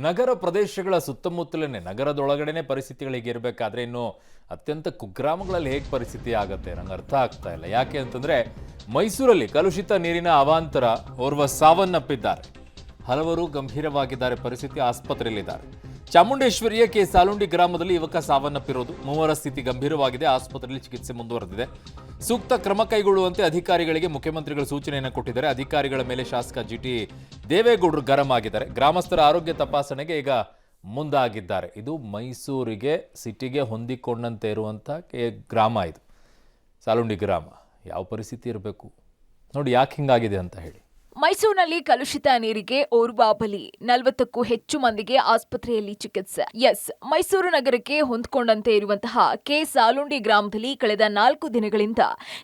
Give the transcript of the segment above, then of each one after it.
ನಗರ ಪ್ರದೇಶಗಳ ಸುತ್ತಮುತ್ತಲೇ ನಗರದೊಳಗಡೆನೆ ಪರಿಸ್ಥಿತಿಗಳು ಹೀಗಿರಬೇಕಾದ್ರೆ ಇನ್ನು ಅತ್ಯಂತ ಕುಗ್ರಾಮಗಳಲ್ಲಿ ಹೇಗೆ ಪರಿಸ್ಥಿತಿ ಆಗುತ್ತೆ ನಂಗೆ ಅರ್ಥ ಆಗ್ತಾ ಇಲ್ಲ. ಯಾಕೆ ಅಂತಂದ್ರೆ ಮೈಸೂರಲ್ಲಿ ಕಲುಷಿತ ನೀರಿನ ಅವಾಂತರ ಓರ್ವ ಸಾವನ್ನಪ್ಪಿದ್ದಾರೆ. ಹಲವರು ಗಂಭೀರವಾಗಿದ್ದಾರೆ. ಪರಿಸ್ಥಿತಿ ಆಸ್ಪತ್ರೆಯಲ್ಲಿದ್ದಾರೆ. ಚಾಮುಂಡೇಶ್ವರಿಯ ಕೆ ಸಾಲುಂಡಿ ಗ್ರಾಮದಲ್ಲಿ ಯುವಕ ಸಾವನ್ನಪ್ಪಿರೋದು. ಮೂವರ ಸ್ಥಿತಿ ಗಂಭೀರವಾಗಿದೆ. ಆಸ್ಪತ್ರೆಯಲ್ಲಿ ಚಿಕಿತ್ಸೆ ಮುಂದುವರೆದಿದೆ. ಸೂಕ್ತ ಕ್ರಮ ಕೈಗೊಳ್ಳುವಂತೆ ಅಧಿಕಾರಿಗಳಿಗೆ ಮುಖ್ಯಮಂತ್ರಿಗಳು ಸೂಚನೆಯನ್ನು ಕೊಟ್ಟಿದ್ದಾರೆ. ಅಧಿಕಾರಿಗಳ ಮೇಲೆ ಶಾಸಕ ಜಿಟಿ ದೇವೇಗೌಡರು ಗರಂ ಆಗಿದ್ದಾರೆ. ಗ್ರಾಮಸ್ಥರ ಆರೋಗ್ಯ ತಪಾಸಣೆಗೆ ಈಗ ಮುಂದಾಗಿದ್ದಾರೆ. ಇದು ಮೈಸೂರಿಗೆ ಸಿಟಿಗೆ ಹೊಂದಿಕೊಂಡಂತೆ ಇರುವಂಥ ಗ್ರಾಮ ಇದು ಸಾಲುಂಡಿ ಗ್ರಾಮ. ಯಾವ ಪರಿಸ್ಥಿತಿ ಇರಬೇಕು ನೋಡಿ, ಯಾಕೆ ಹಿಂಗಾಗಿದೆ ಅಂತ ಹೇಳಿ. ಮೈಸೂರಿನಲ್ಲಿ ಕಲುಷಿತ ನೀರಿಗೆ ಓರ್ವ ಬಲಿ, 40ಕ್ಕೂ ಹೆಚ್ಚು ಮಂದಿಗೆ ಆಸ್ಪತ್ರೆಯಲ್ಲಿ ಚಿಕಿತ್ಸೆ. ಮೈಸೂರು ನಗರಕ್ಕೆ ಹೊಂದಿಕೊಂಡಂತೆ ಇರುವಂತಹ ಕೆ ಸಾಲುಂಡಿ ಗ್ರಾಮದಲ್ಲಿ ಕಳೆದ 4 ದಿನಗಳಿಂದ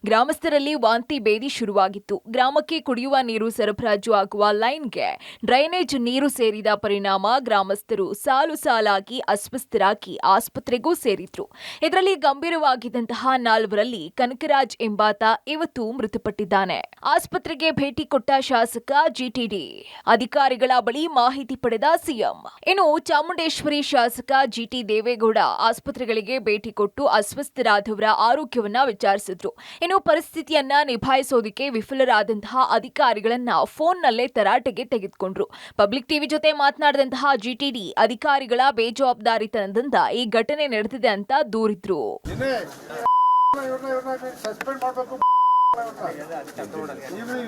ಗ್ರಾಮಸ್ಥರಲ್ಲಿ ವಾಂತಿ ಭೇದಿ ಶುರುವಾಗಿತ್ತು. ಗ್ರಾಮಕ್ಕೆ ಕುಡಿಯುವ ನೀರು ಸರಬರಾಜು ಆಗುವ ಲೈನ್ಗೆ ಡ್ರೈನೇಜ್ ನೀರು ಸೇರಿದ ಪರಿಣಾಮ ಗ್ರಾಮಸ್ಥರು ಸಾಲು ಸಾಲಾಗಿ ಅಸ್ವಸ್ಥರಾಗಿ ಆಸ್ಪತ್ರೆಗೂ ಸೇರಿದ್ರು. ಇದರಲ್ಲಿ ಗಂಭೀರವಾಗಿದ್ದಂತಹ 4ರಲ್ಲಿ ಕನಕರಾಜ್ ಎಂಬಾತ ಇವತ್ತು ಮೃತಪಟ್ಟಿದ್ದಾನೆ. ಆಸ್ಪತ್ರೆಗೆ ಭೇಟಿ ಕೊಟ್ಟ ಶಾಸಕ ಜಿಟಿಡಿ ಅಧಿಕಾರಿಗಳ ಬಳಿ ಮಾಹಿತಿ ಪಡೆದ ಸಿಎಂ. ಇನ್ನು ಚಾಮುಂಡೇಶ್ವರಿ ಶಾಸಕ ಜಿಟಿ ದೇವೇಗೌಡ ಆಸ್ಪತ್ರೆಗಳಿಗೆ ಭೇಟಿ ಕೊಟ್ಟು ಅಸ್ವಸ್ಥರಾದವರ ಆರೋಗ್ಯವನ್ನ ವಿಚಾರಿಸಿದ್ರು. ಇನ್ನು ಪರಿಸ್ಥಿತಿಯನ್ನ ನಿಭಾಯಿಸೋದಕ್ಕೆ ವಿಫಲರಾದಂತಹ ಅಧಿಕಾರಿಗಳನ್ನ ಫೋನ್ನಲ್ಲೇ ತರಾಟೆಗೆ ತೆಗೆದುಕೊಂಡ್ರು. ಪಬ್ಲಿಕ್ ಟಿವಿ ಜೊತೆ ಮಾತನಾಡಿದಂತಹ ಜಿಟಿಡಿ ಅಧಿಕಾರಿಗಳ ಬೇಜವಾಬ್ದಾರಿತನದಿಂದ ಈ ಘಟನೆ ನಡೆದಿದೆ ಅಂತ ದೂರಿದ್ರು.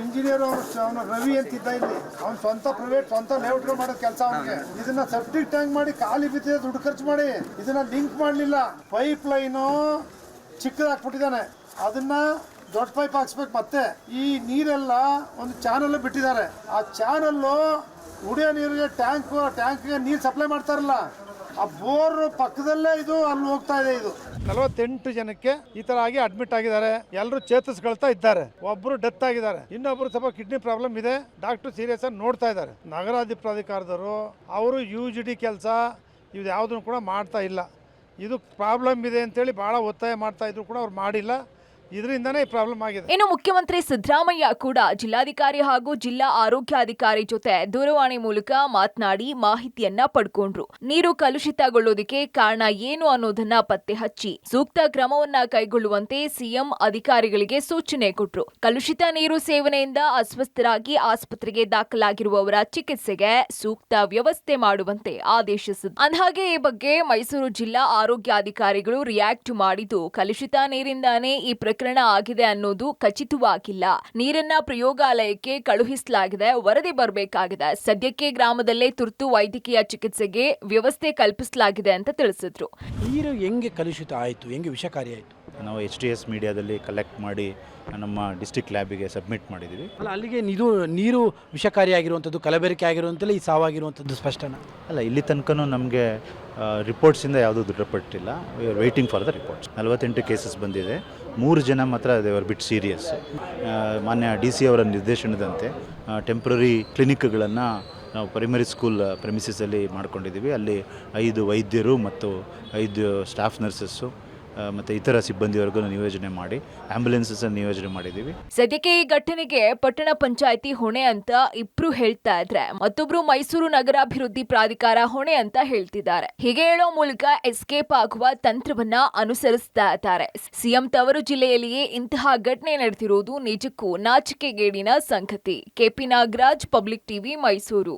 ಇಂಜಿನಿಯರ್ ಅವನು ರವಿ ಅಂತಿದ್ದ ಇಲ್ಲಿ, ಅವ್ನು ಸ್ವಂತ ಲೇಔಟ್ ಮಾಡೋ ಕೆಲಸ ಅವನಿಗೆ. ಇದನ್ನ ಸೆಪ್ಟಿಕ್ ಟ್ಯಾಂಕ್ ಮಾಡಿ ಖಾಲಿ ಬಿದ್ದಿದೆ, ದುಡ್ಡು ಖರ್ಚು ಮಾಡಿ ಇದನ್ನ ಲಿಂಕ್ ಮಾಡಲಿಲ್ಲ. ಪೈಪ್ ಲೈನು ಚಿಕ್ಕದಾಕ್ಬಿಟ್ಟಿದ್ದಾನೆ, ಅದನ್ನ ದೊಡ್ಡ ಪೈಪ್ ಹಾಕ್ಸ್ಬೇಕು. ಮತ್ತೆ ಈ ನೀರೆಲ್ಲ ಒಂದು ಚಾನಲ್ ಬಿಟ್ಟಿದ್ದಾರೆ. ಆ ಚಾನಲ್ಲು ಕುಡಿಯೋ ನೀರಿಗೆ ಟ್ಯಾಂಕ್ಗೆ ನೀರು ಸಪ್ಲೈ ಮಾಡ್ತಾರಲ್ಲ, ಆ ಬೋರ್ ಪಕ್ಕದಲ್ಲೇ ಇದು ಅಲ್ಲಿ ಹೋಗ್ತಾ ಇದೆ. ಇದು 48 ಜನಕ್ಕೆ ಈ ತರ ಆಗಿ ಅಡ್ಮಿಟ್ ಆಗಿದ್ದಾರೆ. ಎಲ್ಲರೂ ಚೇತರಿಸ್ಕೊಳ್ತಾ ಇದ್ದಾರೆ. ಒಬ್ರು ಡೆತ್ ಆಗಿದ್ದಾರೆ, ಇನ್ನೊಬ್ರು ಸ್ವಲ್ಪ ಕಿಡ್ನಿ ಪ್ರಾಬ್ಲಮ್ ಇದೆ. ಡಾಕ್ಟರ್ ಸೀರಿಯಸ್ ಆಗಿ ನೋಡ್ತಾ ಇದ್ದಾರೆ. ನಗರಾಧಿಕಾರದವರು ಅವರು UGD ಕೆಲಸ ಇದು ಯಾವುದನ್ನು ಕೂಡ ಮಾಡ್ತಾ ಇಲ್ಲ. ಇದು ಪ್ರಾಬ್ಲಮ್ ಇದೆ ಅಂತೇಳಿ ಬಹಳ ಒತ್ತಾಯ ಮಾಡ್ತಾ ಇದ್ರು ಕೂಡ ಅವ್ರು ಮಾಡಿಲ್ಲ. ಇದರಿಂದನೇ ಪ್ರಾಬ್ಲಮ್ ಆಗಿದೆ. ಇನ್ನು ಮುಖ್ಯಮಂತ್ರಿ ಸಿದ್ದರಾಮಯ್ಯ ಕೂಡ ಜಿಲ್ಲಾಧಿಕಾರಿ ಹಾಗೂ ಜಿಲ್ಲಾ ಆರೋಗ್ಯಾಧಿಕಾರಿ ಜೊತೆ ದೂರವಾಣಿ ಮೂಲಕ ಮಾತನಾಡಿ ಮಾಹಿತಿಯನ್ನ ಪಡ್ಕೊಂಡ್ರು. ನೀರು ಕಲುಷಿತಗೊಳ್ಳೋದಕ್ಕೆ ಕಾರಣ ಏನು ಅನ್ನೋದನ್ನ ಪತ್ತೆ ಹಚ್ಚಿ ಸೂಕ್ತ ಕ್ರಮವನ್ನ ಕೈಗೊಳ್ಳುವಂತೆ ಸಿಎಂ ಅಧಿಕಾರಿಗಳಿಗೆ ಸೂಚನೆ ಕೊಟ್ರು. ಕಲುಷಿತ ನೀರು ಸೇವನೆಯಿಂದ ಅಸ್ವಸ್ಥರಾಗಿ ಆಸ್ಪತ್ರೆಗೆ ದಾಖಲಾಗಿರುವವರ ಚಿಕಿತ್ಸೆಗೆ ಸೂಕ್ತ ವ್ಯವಸ್ಥೆ ಮಾಡುವಂತೆ ಆದೇಶಿಸಿದ್ರು. ಅಂದಹಾಗೆ ಈ ಬಗ್ಗೆ ಮೈಸೂರು ಜಿಲ್ಲಾ ಆರೋಗ್ಯಾಧಿಕಾರಿಗಳು ರಿಯಾಕ್ಟ್ ಮಾಡಿದ್ದು, ಕಲುಷಿತ ನೀರಿಂದಾನೇ ಈ ಪ್ರಕರಣ ಆಗಿದೆ ಅನ್ನೋದು ಖಚಿತವಾಗಿಲ್ಲ. ನೀರನ್ನ ಪ್ರಯೋಗಾಲಯಕ್ಕೆ ಕಳುಹಿಸಲಾಗಿದೆ, ವರದಿ ಬರಬೇಕಾಗಿದೆ. ಸದ್ಯಕ್ಕೆ ಗ್ರಾಮದಲ್ಲೇ ತುರ್ತು ವೈದ್ಯಕೀಯ ಚಿಕಿತ್ಸೆಗೆ ವ್ಯವಸ್ಥೆ ಕಲ್ಪಿಸಲಾಗಿದೆ ಅಂತ ತಿಳಿಸಿದ್ರು. ನೀರು ಹೆಂಗೆ ಕಲುಷಿತ ಆಯಿತು, ಹೆಂಗೆ ವಿಷಕಾರಿ ಆಯಿತು? ನಾವು HTS ಮೀಡಿಯಾದಲ್ಲಿ ಕಲೆಕ್ಟ್ ಮಾಡಿ ನಮ್ಮ ಡಿಸ್ಟ್ರಿಕ್ಟ್ ಲ್ಯಾಬಿಗೆ ಸಬ್ಮಿಟ್ ಮಾಡಿದ್ದೀವಿ. ಅಲ್ಲ, ಅಲ್ಲಿಗೆ ನೀರು ವಿಷಕಾರಿಯಾಗಿರುವಂಥದ್ದು, ಕಲಬೆರಕೆ ಆಗಿರುವಂಥದ್ದು, ಈ ಸಾವಾಗಿರುವಂಥದ್ದು ಸ್ಪಷ್ಟನ ಅಲ್ಲ. ಇಲ್ಲಿ ತನಕ ನಮಗೆ ರಿಪೋರ್ಟ್ಸಿಂದ ಯಾವುದೂ ದೃಢಪಟ್ಟಿಲ್ಲ. We are waiting for the reports. 48 cases ಬಂದಿದೆ. 3 ಜನ ಮಾತ್ರ ದೇ ಆರ್ ಬಿಟ್ ಸೀರಿಯಸ್. ಮಾನ್ಯ DC ಅವರ ನಿರ್ದೇಶನದಂತೆ ಟೆಂಪ್ರರಿ ಕ್ಲಿನಿಕ್ಗಳನ್ನು ನಾವು ಪ್ರೈಮರಿ ಸ್ಕೂಲ್ ಪ್ರೆಮಿಸಸಲ್ಲಿ ಮಾಡ್ಕೊಂಡಿದ್ದೀವಿ. ಅಲ್ಲಿ 5 ವೈದ್ಯರು ಮತ್ತು 5 ಸ್ಟಾಫ್ ನರ್ಸಸ್ಸು ಮತ್ತು ಇತರ ಸಿಬ್ಬಂದಿವರೆಗೂ ನಿಯೋಜನೆ ಮಾಡಿ ಆಂಬ್ಯುಲೆನ್ಸಸ್ ನಿಯೋಜನೆ ಮಾಡಿದ್ದೀವಿ. ಸದ್ಯಕ್ಕೆ ಈ ಘಟನೆಗೆ ಪಟ್ಟಣ ಪಂಚಾಯಿತಿ ಹೊಣೆ ಅಂತ ಇಬ್ರು ಹೇಳ್ತಾ ಇದ್ರೆ, ಮತ್ತೊಬ್ರು ಮೈಸೂರು ನಗರಾಭಿವೃದ್ಧಿ ಪ್ರಾಧಿಕಾರ ಹೊಣೆ ಅಂತ ಹೇಳ್ತಿದ್ದಾರೆ. ಹೀಗೆ ಹೇಳೋ ಮೂಲಕ ಎಸ್ಕೇಪ್ ಆಗುವ ತಂತ್ರವನ್ನ ಅನುಸರಿಸ್ತಾ ಇದ್ದಾರೆ. ಸಿಎಂ ತವರು ಜಿಲ್ಲೆಯಲ್ಲಿಯೇ ಇಂತಹ ಘಟನೆ ನಡೆದಿರೋದು ನಿಜಕ್ಕೂ ನಾಚಿಕೆಗೇಡಿನ ಸಂಗತಿ. KP Nagaraj, public TV, Mysuru.